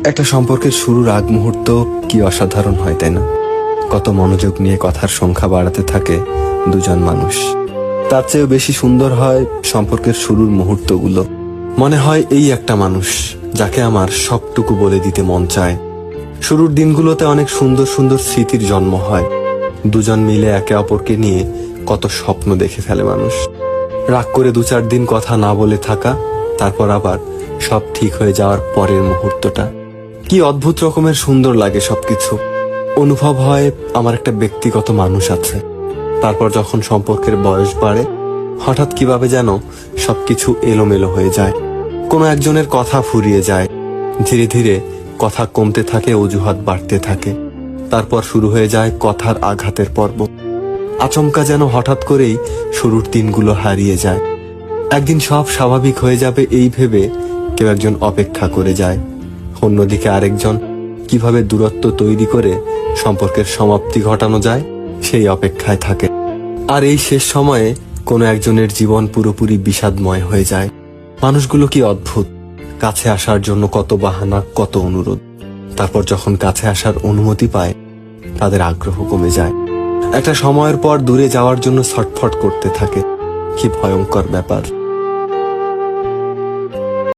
একটা সম্পর্কের শুরুর আগ মুহূর্ত কি অসাধারণ হয়, তাই না? কত মনোযোগ নিয়ে কথার সংখ্যা বাড়াতে থাকে দুজন মানুষ। তার চেয়েও বেশি সুন্দর হয় সম্পর্কের শুরুর মুহূর্তগুলো। মনে হয় এই একটা মানুষ যাকে আমার সবটুকু বলে দিতে মন চায়। শুরুর দিনগুলোতে অনেক সুন্দর সুন্দর স্মৃতির জন্ম হয়। দুজন মিলে একে অপরকে নিয়ে কত স্বপ্ন দেখে ফেলে মানুষ। রাগ করে 2-4 দিন কথা না বলে থাকা, তারপর আবার সব ঠিক হয়ে যাওয়ার পরের মুহূর্তটা কি অদ্ভুত রকমের সুন্দর লাগে। সবকিছু অনুভব হয় আমার একটা ব্যক্তিগত মানুষ আছে। তারপর যখন সম্পর্কের বয়স বাড়ে, হঠাৎ কিভাবে যেন সবকিছু এলোমেলো হয়ে যায়। কোনো একজনের কথা ফুরিয়ে যায়, ধীরে ধীরে কথা কমতে থাকে, অজুহাত বাড়তে থাকে। তারপর শুরু হয়ে যায় কথার আঘাতের পর্ব। আচমকা যেন হঠাৎ করেই শুরুর দিনগুলো হারিয়ে যায়। একদিন সব স্বাভাবিক হয়ে যাবে এই ভেবে কেউ একজন অপেক্ষা করে যায়, অন্যদিকে আরেকজন কিভাবে দূরত্ব তৈরি করে সম্পর্কের সমাপ্তি ঘটানো যায় সেই অপেক্ষায় থাকে। আর এই শেষ সময়ে কোনো একজনের জীবন পুরোপুরি বিষাদময় হয়ে যায়। মানুষগুলো কি অদ্ভুত, কাছে আসার জন্য কত বাহানা, কত অনুরোধ। তারপর যখন কাছে আসার অনুমতি পায়, তাদের আগ্রহ কমে যায়। একটা সময়ের পর দূরে যাওয়ার জন্য ছটফট করতে থাকে। কি ভয়ঙ্কর ব্যাপার।